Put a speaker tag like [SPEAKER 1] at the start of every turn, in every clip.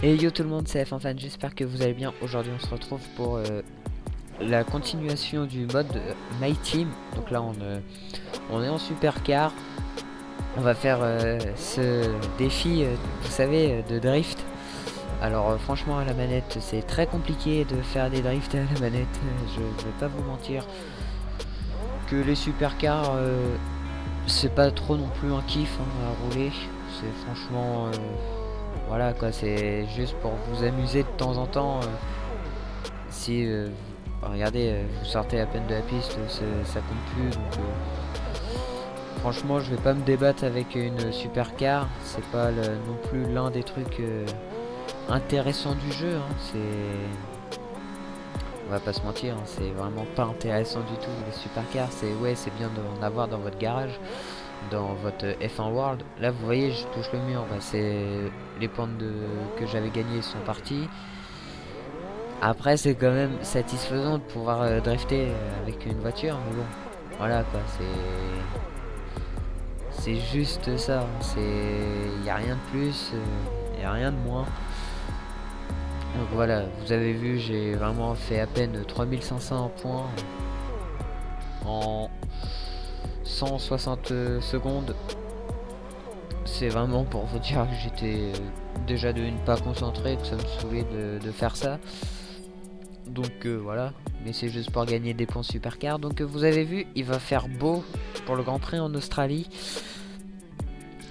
[SPEAKER 1] Et yo tout le monde, c'est F1 Fan, j'espère que vous allez bien. Aujourd'hui on se retrouve pour la continuation du mode My Team. Donc là on est en supercar. On va faire ce défi, vous savez, de drift. Alors franchement à la manette c'est très compliqué de faire des drifts à la manette. Je vais pas vous mentir que les supercars c'est pas trop non plus un kiff hein, à rouler. C'est franchement... voilà quoi, c'est juste pour vous amuser de temps en temps. Si regardez, vous sortez à peine de la piste, ça compte plus. Donc franchement, je vais pas me débattre avec une supercar. C'est pas non plus l'un des trucs intéressants du jeu. Hein. On va pas se mentir, hein, c'est vraiment pas intéressant du tout. Les supercars, c'est bien d'en avoir dans votre garage, dans votre F1 World. Là, vous voyez, je touche le mur. Bah, c'est les points que j'avais gagnés sont partis. Après, c'est quand même satisfaisant de pouvoir drifter avec une voiture, mais bon, voilà quoi, c'est juste ça. Y a rien de plus, y a rien de moins. Donc voilà, vous avez vu, j'ai vraiment fait à peine 3500 points en 160 secondes. C'est vraiment pour vous dire que j'étais déjà de ne pas concentré, que ça me saoulait de faire ça. Donc voilà, mais c'est juste pour gagner des points supercar. Donc vous avez vu, il va faire beau pour le Grand Prix en Australie.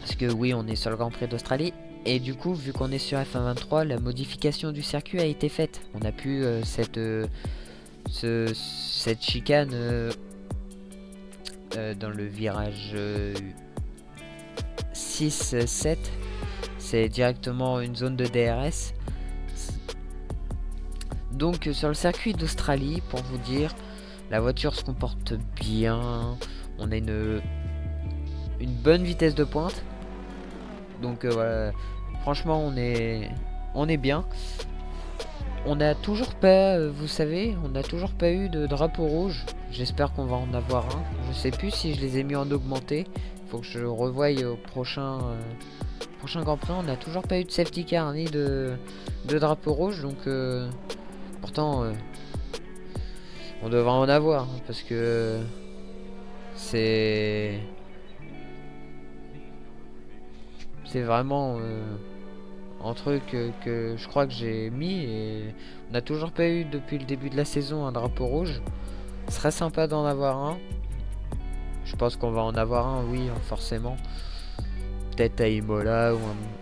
[SPEAKER 1] Parce que oui, on est sur le Grand Prix d'Australie. Et du coup, vu qu'on est sur F1 23, la modification du circuit a été faite. On a pu cette chicane dans le virage 6-7. C'est directement une zone de DRS. Donc sur le circuit d'Australie, pour vous dire, la voiture se comporte bien. On a une bonne vitesse de pointe. Donc voilà, franchement on est bien. On n'a toujours pas, vous savez, on n'a toujours pas eu de drapeau rouge. J'espère qu'on va en avoir un. Je sais plus si je les ai mis en augmenté. Faut que je revoie au prochain Grand Prix. On n'a toujours pas eu de safety car ni de drapeau rouge. Donc pourtant on devrait en avoir hein, parce que c'est vraiment un truc que je crois que j'ai mis et on n'a toujours pas eu depuis le début de la saison un drapeau rouge. Ce serait sympa d'en avoir un. Je pense qu'on va en avoir un, oui, forcément. Peut-être à Imola ou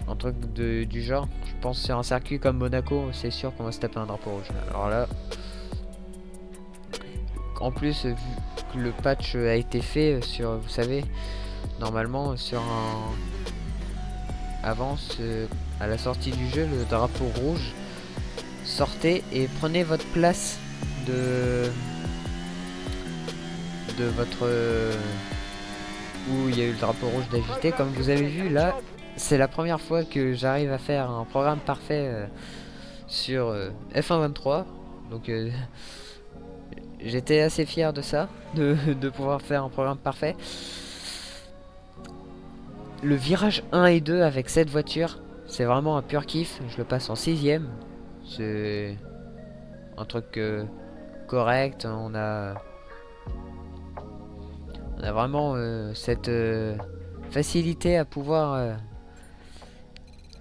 [SPEAKER 1] un truc du genre. Je pense sur un circuit comme Monaco, c'est sûr qu'on va se taper un drapeau rouge. Alors là, en plus, vu que le patch a été fait sur, vous savez, normalement sur un avance à la sortie du jeu, le drapeau rouge, sortez et prenez votre place de votre où il y a eu le drapeau rouge d'agité. Comme vous avez vu là, c'est la première fois que j'arrive à faire un programme parfait sur F1 23. Donc j'étais assez fier de ça, de pouvoir faire un programme parfait. Le virage 1 et 2 avec cette voiture, c'est vraiment un pur kiff. Je le passe en 6ème. C'est un truc correct. On a vraiment cette facilité à pouvoir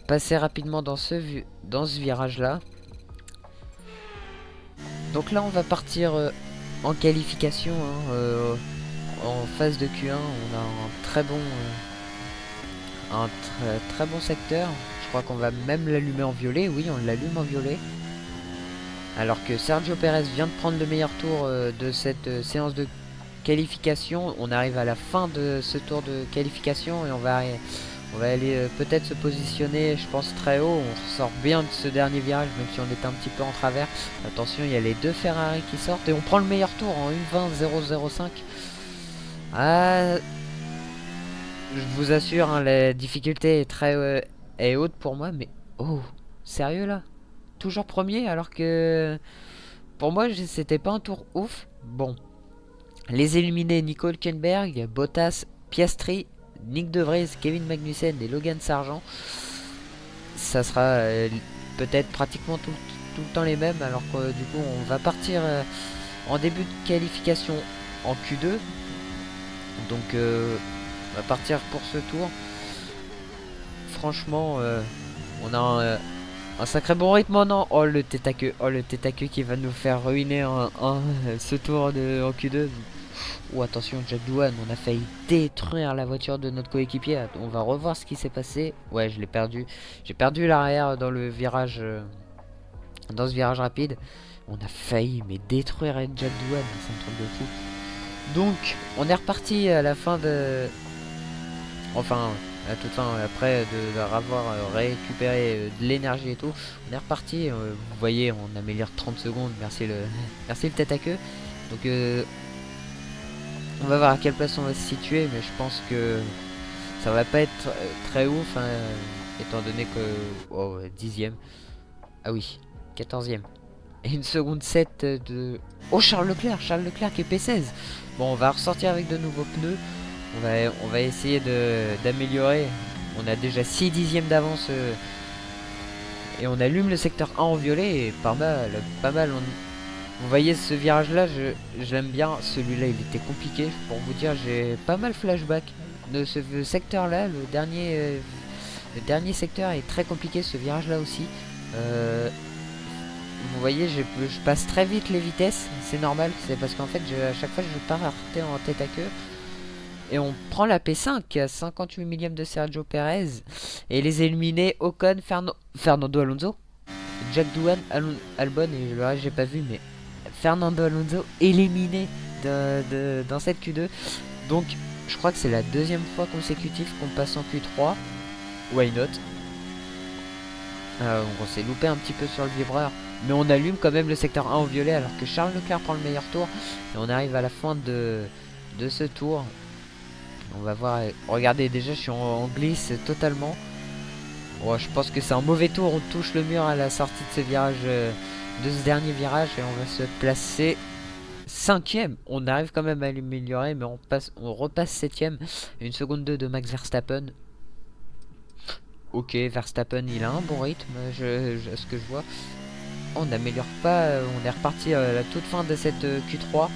[SPEAKER 1] passer rapidement dans ce virage là. Donc là on va partir en qualification hein, en phase de Q1. On a un très bon secteur. Je crois qu'on va même l'allumer en violet. Oui, on l'allume en violet. Alors que Sergio Perez vient de prendre le meilleur tour de cette séance de qualification. On arrive à la fin de ce tour de qualification et on va aller peut-être se positionner, je pense, très haut. On sort bien de ce dernier virage, même si on est un petit peu en travers. Attention, il y a les deux Ferrari qui sortent et on prend le meilleur tour en 1.20.005. Ah, je vous assure, hein, la difficulté est très est haute pour moi, mais oh, sérieux là? Toujours premier alors que pour moi c'était pas un tour ouf. Bon, les éliminés Nico Hülkenberg, Bottas, Piastri, Nick De Vries, Kevin Magnussen et Logan Sargent. Ça sera peut-être pratiquement tout le temps les mêmes, alors que du coup on va partir en début de qualification en Q2. Donc on va partir pour ce tour. Franchement, on a un sacré bon rythme. Oh non, oh le tête à queue qui va nous faire ruiner ce tour en Q2. Oh attention, Jack Doohan, on a failli détruire la voiture de notre coéquipier. On va revoir ce qui s'est passé. Ouais, je l'ai perdu. J'ai perdu l'arrière dans le virage, dans ce virage rapide. On a failli mais détruire Jack Doohan, c'est un truc de fou. Donc, on est reparti à la fin de... Enfin, à toute fin, après avoir récupéré de l'énergie et tout, on est reparti. Vous voyez, on améliore 30 secondes. Merci le tête à queue. Donc, on va voir à quelle place on va se situer, mais je pense que ça va pas être très ouf, hein, étant donné que... Oh, 10ème. Ah oui, 14ème. Et une seconde 7 de... Oh, Charles Leclerc qui est P16. Bon, on va ressortir avec de nouveaux pneus. On va essayer d'améliorer. On a déjà 6 dixièmes d'avance. Et on allume le secteur 1 en violet. Et pas mal. Vous voyez ce virage là, j'aime bien. Celui-là il était compliqué. Pour vous dire, j'ai pas mal flashback de ce secteur là. Le dernier secteur est très compliqué. Ce virage là aussi. Vous voyez, je passe très vite les vitesses. C'est normal. C'est parce qu'en fait, à chaque fois, je pars arrêter en tête à queue. Et on prend la P5 à 58 millième de Sergio Perez. Et les éliminés Ocon, Fernando Alonso, Jack Doohan, Albon et le reste j'ai pas vu, mais Fernando Alonso éliminé dans cette Q2. Donc je crois que c'est la deuxième fois consécutive qu'on passe en Q3. Why not? On s'est loupé un petit peu sur le vibreur, mais on allume quand même le secteur 1 au violet alors que Charles Leclerc prend le meilleur tour. Et on arrive à la fin de ce tour. On va voir. Regardez, déjà je suis en glisse totalement. Bon, je pense que c'est un mauvais tour. On touche le mur à la sortie de ce virage, de ce dernier virage, et on va se placer 5ème. On arrive quand même à l'améliorer, mais on repasse 7ème. Une seconde 2 de Max Verstappen. Ok, Verstappen il a un bon rythme, ce que je vois. On n'améliore pas, on est reparti à la toute fin de cette Q3.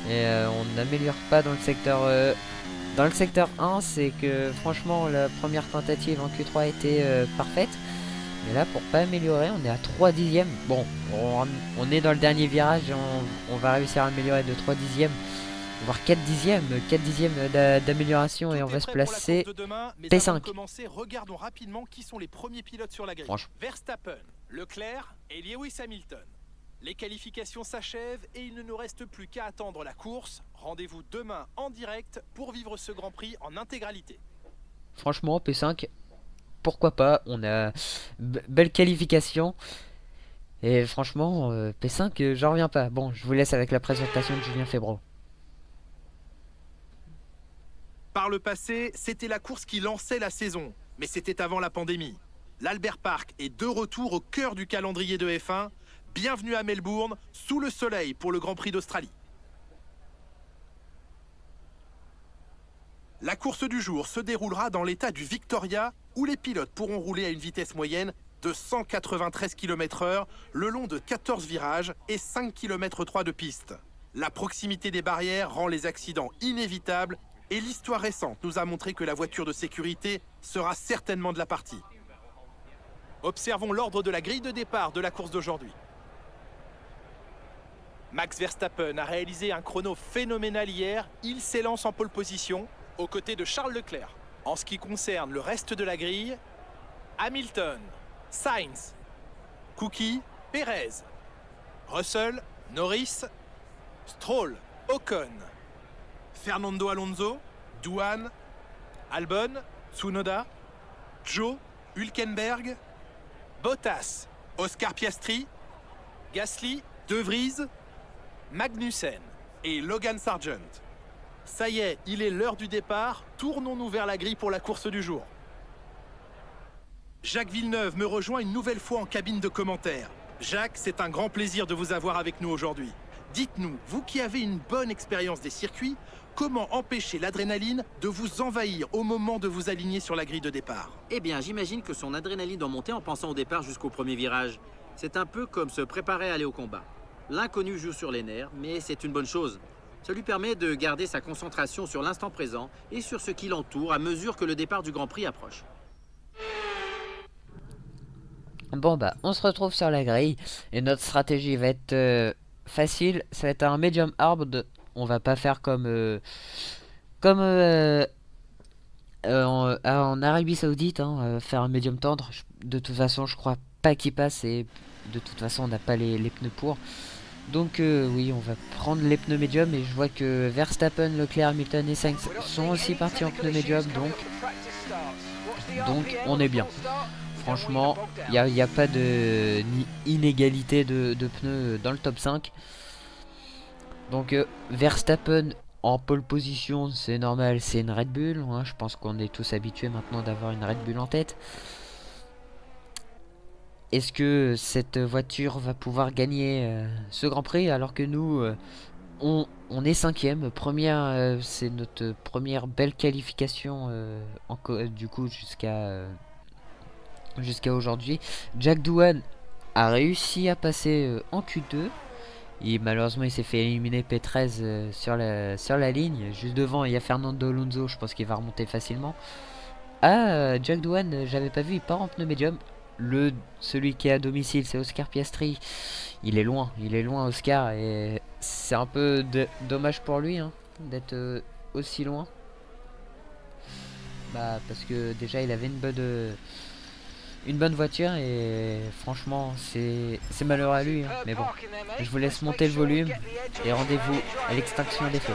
[SPEAKER 1] Et on n'améliore pas dans le secteur... Dans le secteur 1, c'est que franchement la première tentative en Q3 était parfaite. Mais là, pour pas améliorer, on est à 3 dixièmes. Bon, on est dans le dernier virage et on va réussir à améliorer de 3 dixièmes, voire 4 dixièmes. 4 dixièmes d'amélioration et on va se placer P5.
[SPEAKER 2] Regardons rapidement qui sont les premiers pilotes sur la grille. Verstappen, Leclerc et Lewis Hamilton. Les qualifications s'achèvent et il ne nous reste plus qu'à attendre la course. Rendez-vous demain en direct pour vivre ce Grand Prix en intégralité.
[SPEAKER 1] Franchement, P5, pourquoi pas? On a belle qualification. Et franchement, P5, j'en reviens pas. Bon, je vous laisse avec la présentation de Julien Febvre.
[SPEAKER 2] Par le passé, c'était la course qui lançait la saison. Mais c'était avant la pandémie. L'Albert Park est de retour au cœur du calendrier de F1. Bienvenue à Melbourne, sous le soleil pour le Grand Prix d'Australie. La course du jour se déroulera dans l'état du Victoria, où les pilotes pourront rouler à une vitesse moyenne de 193 km/h le long de 14 virages et 5 km 3 de piste. La proximité des barrières rend les accidents inévitables et l'histoire récente nous a montré que la voiture de sécurité sera certainement de la partie. Observons l'ordre de la grille de départ de la course d'aujourd'hui. Max Verstappen a réalisé un chrono phénoménal hier. Il s'élance en pole position aux côtés de Charles Leclerc. En ce qui concerne le reste de la grille, Hamilton, Sainz, Cookie, Perez, Russell, Norris, Stroll, Ocon, Fernando Alonso, Doohan, Albon, Tsunoda, Joe, Hülkenberg, Bottas, Oscar Piastri, Gasly, De Vries, Magnussen et Logan Sargent. Ça y est, il est l'heure du départ. Tournons-nous vers la grille pour la course du jour. Jacques Villeneuve me rejoint une nouvelle fois en cabine de commentaires. Jacques, c'est un grand plaisir de vous avoir avec nous aujourd'hui. Dites-nous, vous qui avez une bonne expérience des circuits, Comment empêcher l'adrénaline de vous envahir au moment de vous aligner sur la grille de départ?
[SPEAKER 3] Eh bien, j'imagine que son adrénaline doit monter en pensant au départ jusqu'au premier virage. C'est un peu comme se préparer à aller au combat. L'inconnu joue sur les nerfs, mais c'est une bonne chose. Ça lui permet de garder sa concentration sur l'instant présent et sur ce qui l'entoure à mesure que le départ du Grand Prix approche.
[SPEAKER 1] Bon bah, on se retrouve sur la grille et notre stratégie va être facile. Ça va être un medium hard. On va pas faire en Arabie Saoudite, hein, faire un medium tendre. De toute façon, je crois pas qu'il passe et de toute façon, on n'a pas les pneus pour. Donc oui, on va prendre les pneus médium et je vois que Verstappen, Leclerc, Hamilton et Sainz sont aussi partis en pneus médium, donc on est bien. Franchement, il n'y a pas de inégalité de pneus dans le top 5. Donc Verstappen en pole position, c'est normal, c'est une Red Bull, hein. Je pense qu'on est tous habitués maintenant d'avoir une Red Bull en tête. Est-ce que cette voiture va pouvoir gagner ce Grand Prix alors que nous, on est cinquième. C'est notre première belle qualification du coup jusqu'à aujourd'hui. Jack Doohan a réussi à passer en Q2. Malheureusement, il s'est fait éliminer P13 sur la ligne. Juste devant, il y a Fernando Alonso. Je pense qu'il va remonter facilement. Ah, Jack Doohan, j'avais pas vu, il part en pneu médium. Celui qui est à domicile, c'est Oscar Piastri. Il est loin Oscar. Et c'est un peu dommage pour lui, hein, d'être aussi loin. Bah, parce que déjà, il avait une bonne voiture. Et franchement, c'est malheureux à lui, hein. Mais bon, je vous laisse monter le volume. Et rendez-vous à l'extinction des feux.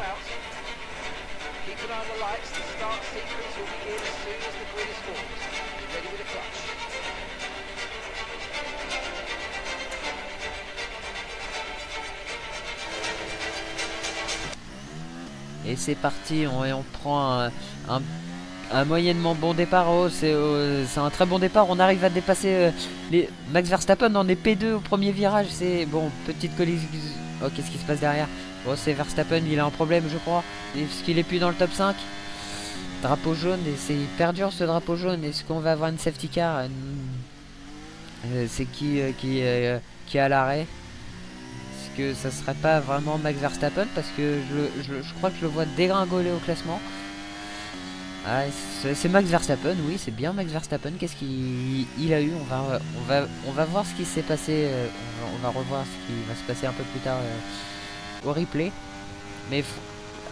[SPEAKER 1] Et c'est parti, on prend un moyennement bon départ. Oh, c'est un très bon départ. On arrive à dépasser Max Verstappen. On est P2 au premier virage. C'est bon, petite collision. Oh, qu'est-ce qui se passe derrière? Oh, c'est Verstappen, il a un problème, je crois. Est-ce qu'il est plus dans le top 5? Drapeau jaune, et c'est hyper dur ce drapeau jaune. Est-ce qu'on va avoir une safety car? C'est qui est à l'arrêt? Que ça serait pas vraiment Max Verstappen parce que je crois que je le vois dégringoler au classement. Ah, c'est Max Verstappen, oui, c'est bien Max Verstappen. Qu'est-ce qu'il a eu? On va voir ce qui s'est passé. On va revoir ce qui va se passer un peu plus tard au replay. Mais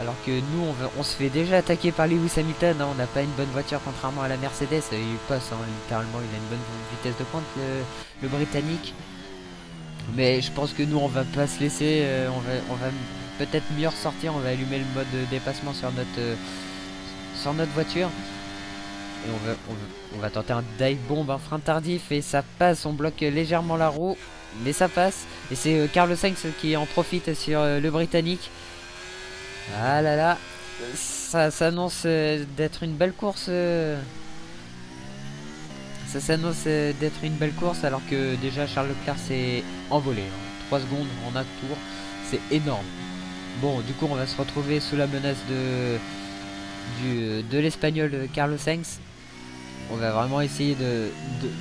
[SPEAKER 1] alors que nous, on se fait déjà attaquer par Lewis Hamilton, hein. On n'a pas une bonne voiture contrairement à la Mercedes. Il passe, hein, littéralement, il a une bonne vitesse de pointe, le Britannique. Mais je pense que nous on va pas se laisser, on va peut-être mieux ressortir, on va allumer le mode dépassement sur notre voiture. Et on va tenter un dive bomb, un frein tardif et ça passe, on bloque légèrement la roue, mais ça passe. Et c'est Carlos Sainz qui en profite sur le Britannique. Ah là là, ça s'annonce d'être une belle course. Ça s'annonce d'être une belle course alors que déjà Charles Leclerc s'est envolé. 3 secondes en un tour, c'est énorme. Bon, du coup on va se retrouver sous la menace de l'Espagnol Carlos Sainz. On va vraiment essayer de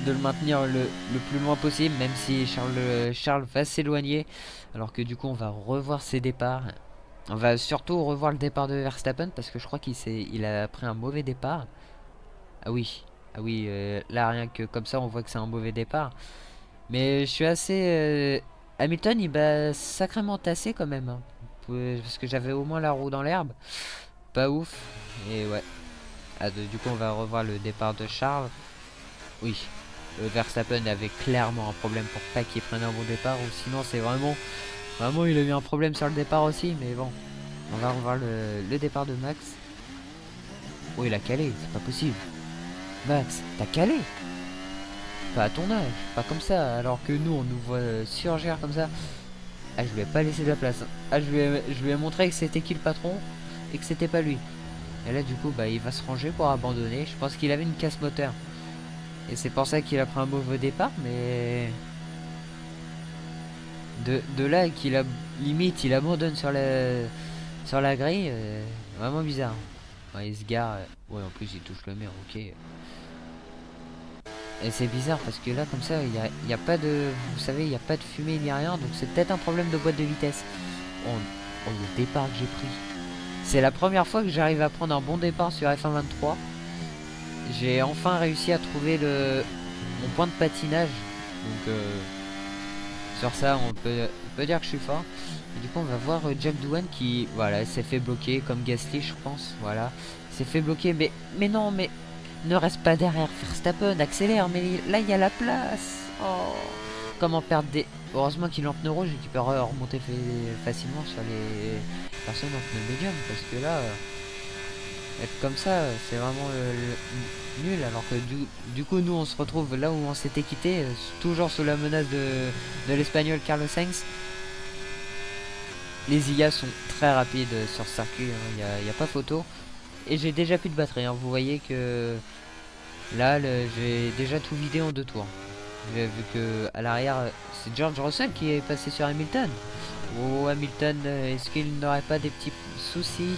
[SPEAKER 1] le maintenir le plus loin possible, même si Charles va s'éloigner. Alors que du coup on va revoir ses départs. On va surtout revoir le départ de Verstappen parce que je crois qu'il a pris un mauvais départ. Ah oui, là rien que comme ça on voit que c'est un mauvais départ. Mais je suis assez... Hamilton il bat sacrément tassé quand même, hein. Parce que j'avais au moins la roue dans l'herbe. Pas ouf. Et ouais. Ah, du coup on va revoir le départ de Charles. Oui. Verstappen avait clairement un problème pour pas qu'il prenne un bon départ. Ou sinon c'est vraiment il a eu un problème sur le départ aussi. Mais bon. On va revoir le départ de Max. Oh il a calé, c'est pas possible. Max, t'as calé? Pas à ton âge, pas comme ça, alors que nous on nous voit surgir comme ça. Ah, je lui ai pas laissé de la place. Ah, je lui ai montré que c'était qui le patron et que c'était pas lui. Et là du coup bah il va se ranger pour abandonner. Je pense qu'il avait une casse moteur. Et c'est pour ça qu'il a pris un mauvais départ, mais de là qu'il a limite il abandonne sur la grille. Vraiment bizarre. Ouais, il se gare. Ouais, en plus il touche le mur, ok. Et c'est bizarre parce que là, comme ça, il y a pas de... Vous savez, il n'y a pas de fumée ni rien. Donc c'est peut-être un problème de boîte de vitesse. Oh, oh, le départ que j'ai pris. C'est la première fois que j'arrive à prendre un bon départ sur F1 23. J'ai enfin réussi à trouver mon point de patinage. Donc sur ça, on peut dire que je suis fort. Et du coup, on va voir Jack Doohan qui, voilà, s'est fait bloquer comme Gasly, je pense. Voilà, s'est fait bloquer. Mais non, mais ne reste pas derrière Verstappen, accélère. Mais là, il y a la place. Oh, comment perdre des... Heureusement qu'il est en pneu rouge et qu'il peut remonter facilement sur les personnes en pneu médium. Parce que là, être comme ça, c'est vraiment nul. Alors que du coup, nous, on se retrouve là où on s'était quitté, toujours sous la menace de l'Espagnol Carlos Sainz. Les IA sont très rapides sur ce circuit, il n'y a pas photo. Et j'ai déjà plus de batterie, hein. Vous voyez que là, j'ai déjà tout vidé en 2 tours. J'ai vu que à l'arrière, c'est George Russell qui est passé sur Hamilton. Oh, Hamilton, est-ce qu'il n'aurait pas des petits soucis?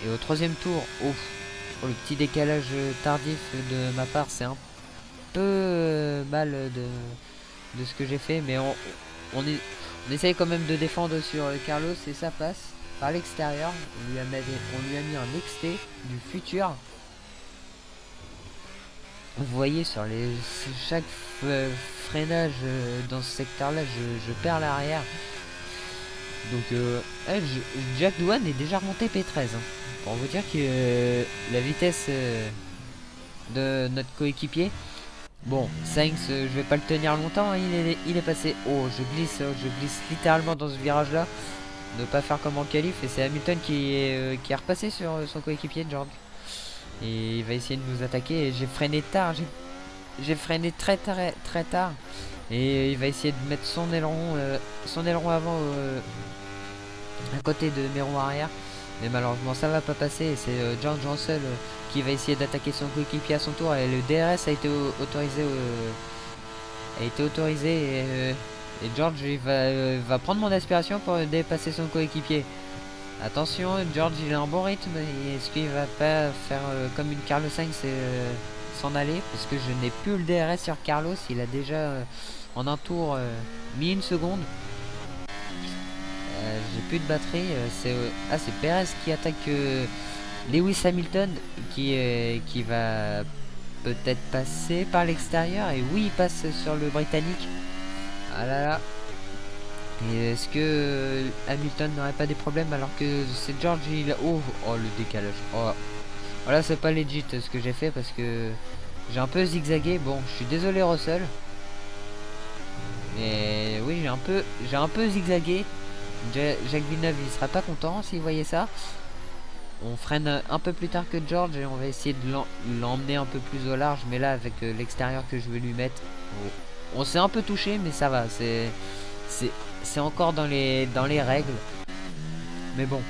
[SPEAKER 1] Et au 3e tour, oh, pour le petit décalage tardif de ma part, c'est un peu mal de ce que j'ai fait. Mais on essaye quand même de défendre sur Carlos et ça passe par l'extérieur. On lui a mis un XT du futur. Vous voyez sur chaque freinage dans ce secteur là, je perds l'arrière. Donc Jack Doohan est déjà remonté P13, hein. Pour vous dire que la vitesse de notre coéquipier, bon, Sainz, je vais pas le tenir longtemps, hein. Il est passé. Oh, je glisse littéralement dans ce virage là. Ne pas faire comme en qualif. Et c'est Hamilton qui est repassé sur son coéquipier George. Et il va essayer de nous attaquer. Et j'ai freiné tard. J'ai freiné très tard. Et il va essayer de mettre son aileron avant à côté de mes roues arrière. Mais malheureusement ça va pas passer. Et c'est George Russell qui va essayer d'attaquer son coéquipier à son tour. Et le DRS a été autorisé. Et George il va prendre mon aspiration pour dépasser son coéquipier. Attention, George il a un bon rythme. Est-ce qu'il va pas faire comme une Carlos Sainz s'en aller? Parce que je n'ai plus le DRS sur Carlos. Il a déjà en un tour mis 1 seconde. J'ai plus de batterie. C'est Perez qui attaque Lewis Hamilton qui va peut-être passer par l'extérieur. Et oui, il passe sur le Britannique. Ah là là. Et est-ce que Hamilton n'aurait pas des problèmes alors que c'est George oh le décalage. Oh, voilà, c'est pas legit ce que j'ai fait parce que j'ai un peu zigzagué. Bon, je suis désolé Russell. Mais oui, j'ai un peu zigzagué. Jacques Villeneuve il sera pas content s'il voyait ça. On freine un peu plus tard que George et on va essayer de l'emmener un peu plus au large. Mais là avec l'extérieur que je vais lui mettre, on s'est un peu touché mais ça va. C'est encore dans les règles. Mais bon.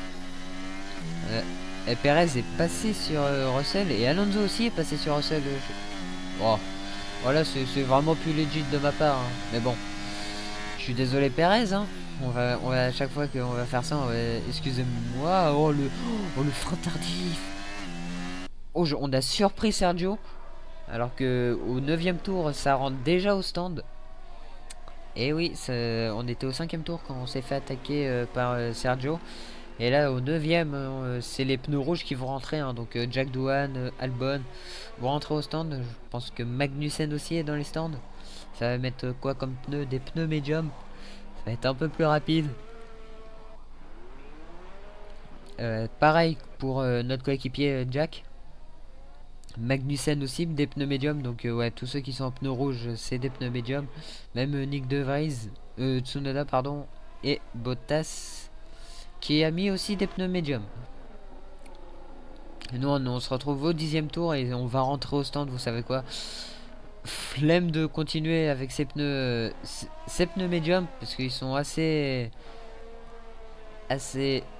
[SPEAKER 1] Et Perez est passé sur Russell. Et Alonso aussi est passé sur Russell. Oh. Voilà, c'est vraiment plus legit de ma part, hein. Mais bon. Je suis désolé Perez, hein. On va à chaque fois qu'on va faire ça, excusez-moi. Oh le frein tardif. Oh, on a surpris Sergio. Alors que au 9e tour, ça rentre déjà au stand. Et oui, on était au 5e tour quand on s'est fait attaquer par Sergio. Et là, au 9e, c'est les pneus rouges qui vont rentrer, hein. Donc Jack Doohan, Albon vont rentrer au stand. Je pense que Magnussen aussi est dans les stands. Ça va mettre quoi comme pneus? Des pneus médium. Ça va être un peu plus rapide. Pareil pour notre coéquipier Jack. Magnussen aussi, des pneus médiums. Donc ouais, tous ceux qui sont en pneus rouges, c'est des pneus médiums. Même Nick De Vries, Tsunoda pardon, et Bottas qui a mis aussi des pneus médiums. Nous on se retrouve au 10e tour et on va rentrer au stand. Vous savez quoi, flemme de continuer avec ces pneus médiums parce qu'ils sont assez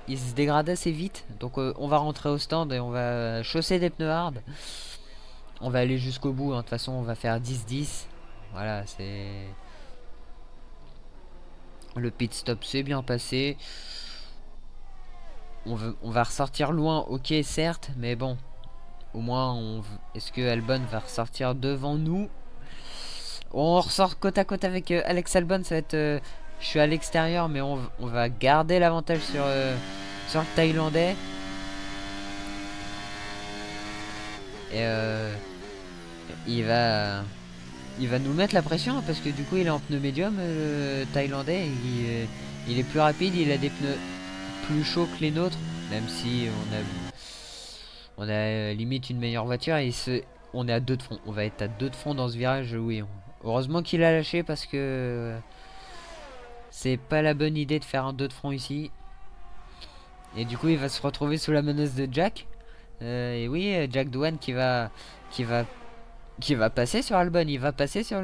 [SPEAKER 1] ils se dégradent assez vite. Donc on va rentrer au stand et on va chausser des pneus hard. On va aller jusqu'au bout, hein. De toute façon on va faire 10-10. Voilà, c'est le pit stop s'est bien passé. on va ressortir loin, ok certes, mais bon, au moins est-ce que Albon va ressortir devant nous? On ressort côte à côte avec Alex Albon, ça va être je suis à l'extérieur, mais on va garder l'avantage sur le Thaïlandais. Et il va nous mettre la pression, hein, parce que du coup il est en pneu médium, le Thaïlandais. Il est plus rapide, il a des pneus plus chauds que les nôtres, même si on a limite une meilleure voiture. Et on est à 2 de front, on va être à 2 de front dans ce virage. Oui, heureusement qu'il a lâché, parce que c'est pas la bonne idée de faire un 2 de front ici. Et du coup il va se retrouver sous la menace de Jack. Et oui, Jack Doohan qui va passer sur Albon. Il va passer sur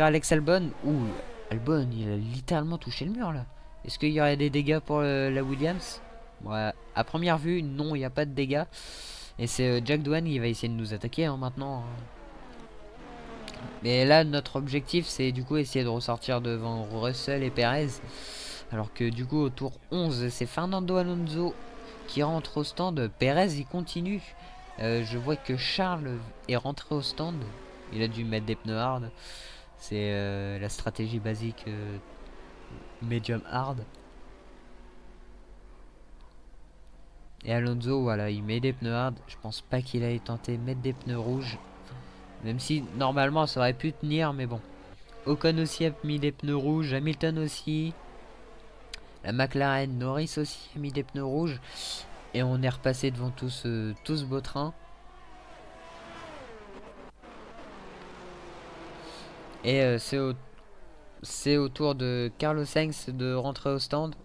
[SPEAKER 1] Alex Albon. Ouh, Albon, il a littéralement touché le mur là. Est-ce qu'il y aurait des dégâts pour la Williams? Ouais, à première vue, non, il n'y a pas de dégâts. Et c'est Jack Doohan qui va essayer de nous attaquer, hein, maintenant. Mais là, notre objectif, c'est du coup essayer de ressortir devant Russell et Perez. Alors que du coup, au tour 11, c'est Fernando Alonso qui rentre au stand. Perez, il continue. Je vois que Charles est rentré au stand. Il a dû mettre des pneus hard. C'est la stratégie basique medium hard. Et Alonso, voilà, il met des pneus hard. Je pense pas qu'il aille tenter de mettre des pneus rouges. Même si normalement ça aurait pu tenir, mais bon. Ocon aussi a mis des pneus rouges. Hamilton aussi. La McLaren, Norris aussi a mis des pneus rouges. Et on est repassé devant tout ce beau train. Et c'est au tour de Carlos Sainz de rentrer au stand.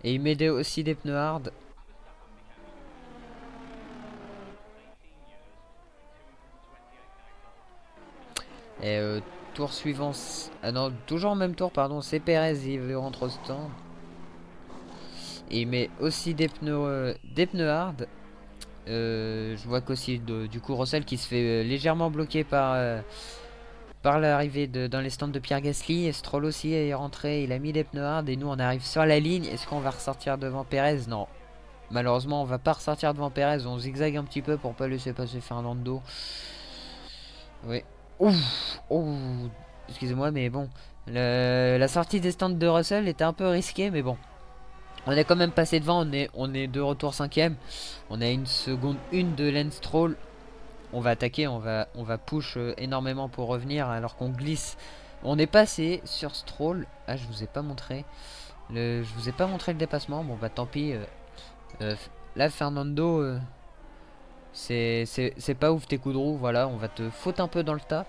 [SPEAKER 1] Et il met aussi des pneus hard. Et tour suivant. Ah non, toujours au même tour, pardon. C'est Perez, il rentre au stand. Et il met aussi des pneus hard. Je vois qu'aussi du coup Russell qui se fait légèrement bloquer par l'arrivée dans les stands de Pierre Gasly. Et Stroll aussi est rentré, il a mis des pneus hard. Et nous on arrive sur la ligne. Est-ce qu'on va ressortir devant Perez? Non, malheureusement on va pas ressortir devant Perez. On zigzague un petit peu pour pas laisser passer Fernando. Oui. Ouf, oh, excusez-moi, mais bon, la sortie des stands de Russell était un peu risquée, mais bon, on est quand même passé devant. On est de retour 5ème. On a une seconde une de Lance Stroll. On va attaquer, on va push énormément pour revenir, alors qu'on glisse. On est passé sur Stroll. Ah, je vous ai pas montré je vous ai pas montré le dépassement. Bon bah tant pis. Là Fernando, c'est pas ouf tes coups de roue. Voilà, on va te foutre un peu dans le tas,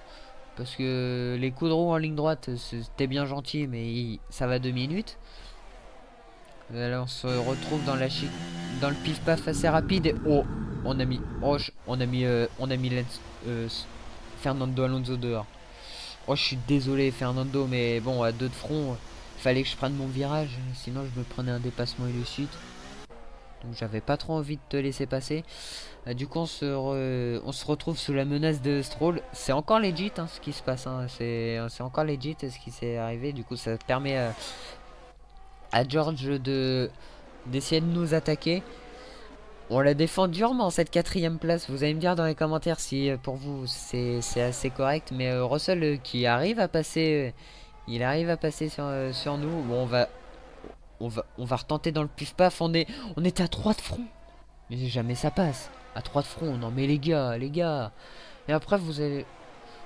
[SPEAKER 1] parce que les coups de roue en ligne droite c'était bien gentil, mais ça va 2 minutes. Là on se retrouve dans le pif paf assez rapide. Et oh, on a mis Fernando Alonso dehors. Oh, je suis désolé Fernando, mais bon, à 2 de front, fallait que je prenne mon virage, sinon je me prenais un dépassement illicite. Donc j'avais pas trop envie de te laisser passer. Du coup on se retrouve sous la menace de Stroll. C'est encore legit, hein, ce qui se passe, hein. C'est encore legit ce qui s'est arrivé. Du coup ça permet à George d'essayer de nous attaquer. On la défend durement cette 4ème place. Vous allez me dire dans les commentaires si pour vous c'est assez correct. Mais Russell qui arrive à passer, il arrive à passer sur nous. Bon, on va retenter dans le pif paf. On était à 3 de front, mais jamais ça passe. À 3 de front, non mais les gars. Et après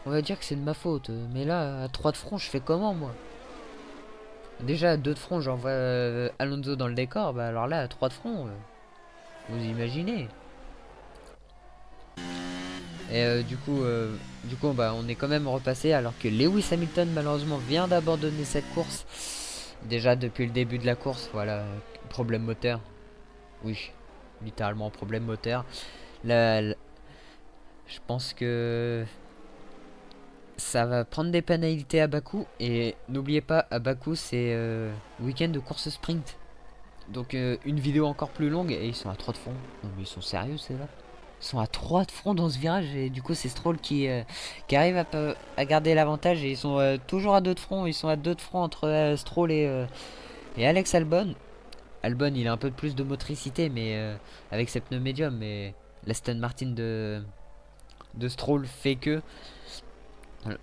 [SPEAKER 1] on va dire que c'est de ma faute. Mais là à 3 de front, je fais comment moi? Déjà à 2 de front, j'envoie Alonso dans le décor. Bah alors là à 3 de front. Vous imaginez. Et du coup bah, on est quand même repassé, alors que Lewis Hamilton malheureusement vient d'abandonner cette course. Déjà depuis le début de la course, voilà, problème moteur. Oui, littéralement problème moteur. Là, je pense que ça va prendre des pénalités à Bakou. Et n'oubliez pas, à Bakou c'est week-end de course sprint. Donc une vidéo encore plus longue. Et ils sont à 3 de front. Non mais ils sont sérieux c'est là. Ils sont à 3 de front dans ce virage. Et du coup c'est Stroll qui arrive à garder l'avantage. Et ils sont toujours à 2 de front. Ils sont à 2 de front entre Stroll et Alex Albon. Albon, il a un peu plus de motricité, mais avec ses pneus médiums. Mais l'Aston Martin de Stroll fait que.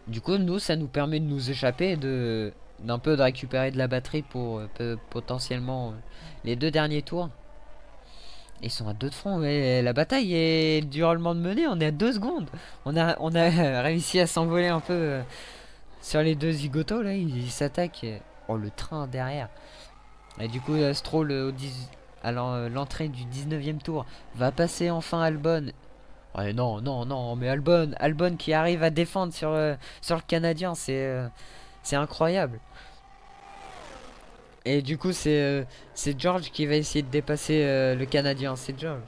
[SPEAKER 1] Du coup, nous, ça nous permet de nous échapper et d'un peu de récupérer de la batterie pour potentiellement les 2 derniers tours. Ils sont à 2 de front. Ouais, la bataille est durement de mener. On est à 2 secondes. On a réussi à s'envoler un peu sur les 2 zigotos. Là, ils s'attaquent. Oh, le train derrière. Et du coup, Stroll à l'entrée du 19e tour va passer enfin Albon. Ouais, non, non, non, mais Albon qui arrive à défendre sur le Canadien, c'est incroyable. Et du coup, c'est George qui va essayer de dépasser le Canadien, c'est George.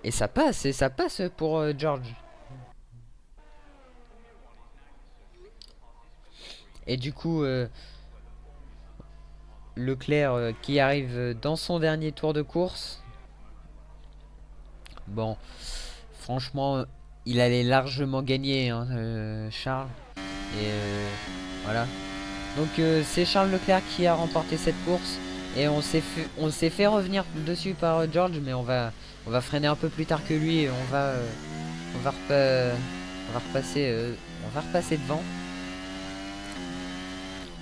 [SPEAKER 1] Et ça passe pour George. Et du coup, Leclerc qui arrive dans son dernier tour de course. Bon, franchement, il allait largement gagner, hein, Charles. Et voilà. Donc c'est Charles Leclerc qui a remporté cette course. Et on s'est fait revenir dessus par George, mais on va freiner un peu plus tard que lui. Et on va repasser devant.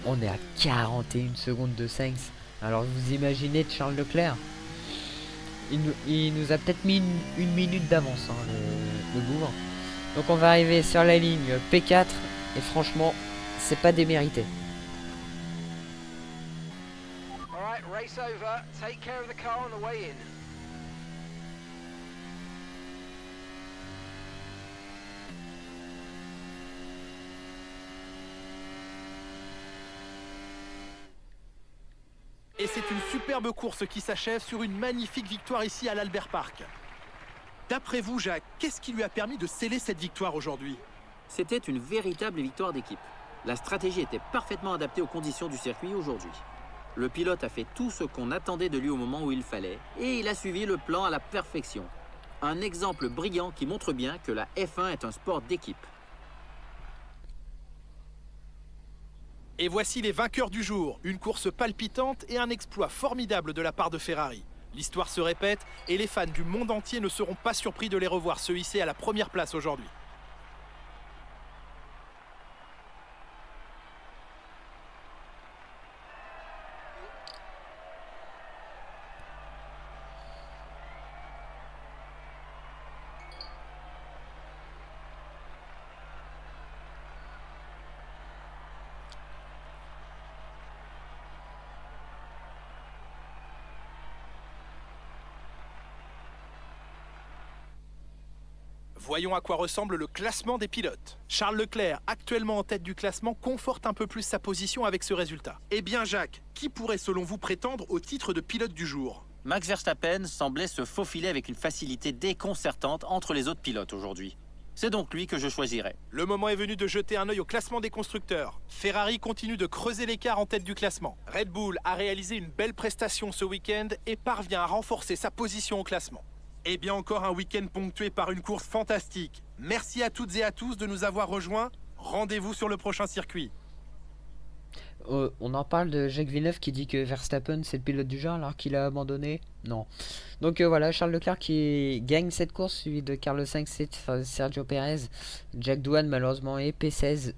[SPEAKER 1] On est à 41 secondes de Sainz. Alors vous imaginez de Charles Leclerc, il nous a peut-être mis une minute d'avance, hein, le bourg. Donc on va arriver sur la ligne P4 et franchement c'est pas démérité.
[SPEAKER 4] Alright, race over. Take care of the car on the way in.
[SPEAKER 2] Et c'est une superbe course qui s'achève sur une magnifique victoire ici à l'Albert Park. D'après vous, Jacques, qu'est-ce qui lui a permis de sceller cette victoire aujourd'hui?
[SPEAKER 3] C'était une véritable victoire d'équipe. La stratégie était parfaitement adaptée aux conditions du circuit aujourd'hui. Le pilote a fait tout ce qu'on attendait de lui au moment où il fallait, et il a suivi le plan à la perfection. Un exemple brillant qui montre bien que la F1 est un sport d'équipe.
[SPEAKER 2] Et voici les vainqueurs du jour. Une course palpitante et un exploit formidable de la part de Ferrari. L'histoire se répète et les fans du monde entier ne seront pas surpris de les revoir se hisser à la première place aujourd'hui. Voyons à quoi ressemble le classement des pilotes. Charles Leclerc, actuellement en tête du classement, conforte un peu plus sa position avec ce résultat. Eh bien Jacques, qui pourrait selon vous prétendre au titre de pilote du jour?
[SPEAKER 3] Max Verstappen semblait se faufiler avec une facilité déconcertante entre les autres pilotes aujourd'hui. C'est donc lui que je choisirais.
[SPEAKER 2] Le moment est venu de jeter un œil au classement des constructeurs. Ferrari continue de creuser l'écart en tête du classement. Red Bull a réalisé une belle prestation ce week-end et parvient à renforcer sa position au classement. Et bien encore un week-end ponctué par une course fantastique. Merci à toutes et à tous de nous avoir rejoints. Rendez-vous sur le prochain circuit.
[SPEAKER 1] On en parle de Jacques Villeneuve qui dit que Verstappen c'est le pilote du genre alors qu'il a abandonné. Non. Donc voilà, Charles Leclerc qui gagne cette course, suivi de Carlos Sainz, Sergio Perez, Jack Doohan malheureusement et P16.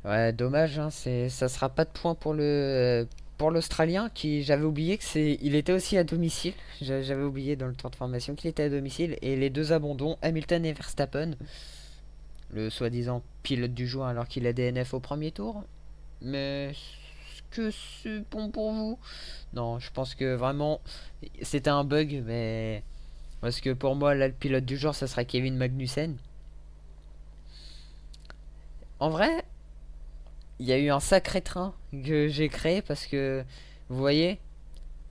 [SPEAKER 1] Ouais, dommage, hein, ça sera pas de points pour l'Australien qui, j'avais oublié il était aussi à domicile. J'avais oublié dans le tour de formation qu'il était à domicile. Et les 2 abandons, Hamilton et Verstappen, le soi-disant pilote du jour alors qu'il a DNF au premier tour. Mais est-ce que c'est bon pour vous? Non, je pense que vraiment c'était un bug, mais parce que pour moi là le pilote du jour ça sera Kevin Magnussen. En vrai, il y a eu un sacré train que j'ai créé parce que vous voyez,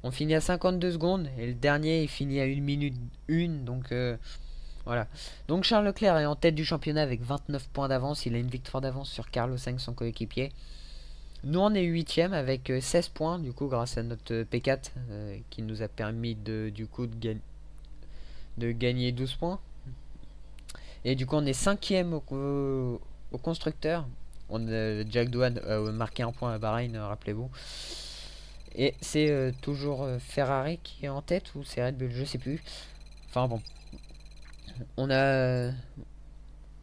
[SPEAKER 1] on finit à 52 secondes et le dernier il finit à 1 minute 1, donc voilà. Donc Charles Leclerc est en tête du championnat avec 29 points d'avance, il a une victoire d'avance sur Carlos Sainz, son coéquipier. Nous on est 8ème avec 16 points du coup grâce à notre P4 qui nous a permis de gagner 12 points. Et du coup on est 5ème au constructeur Jack Doohan a marqué un point à Bahreïn, rappelez-vous. Et c'est toujours Ferrari qui est en tête, ou c'est Red Bull, je sais plus. Enfin bon. On a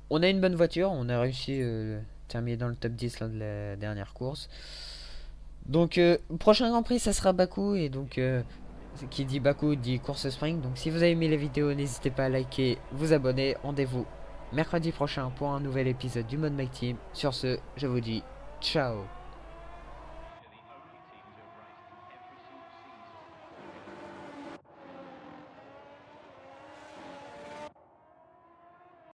[SPEAKER 1] une bonne voiture, on a réussi à terminer dans le top 10 là, de la dernière course. Donc prochain Grand Prix ça sera Bakou, et donc qui dit Bakou dit course sprint. Donc si vous avez aimé la vidéo, n'hésitez pas à liker, vous abonner. Rendez-vous mercredi prochain pour un nouvel épisode du Mode Mike Team. Sur ce, je vous dis ciao.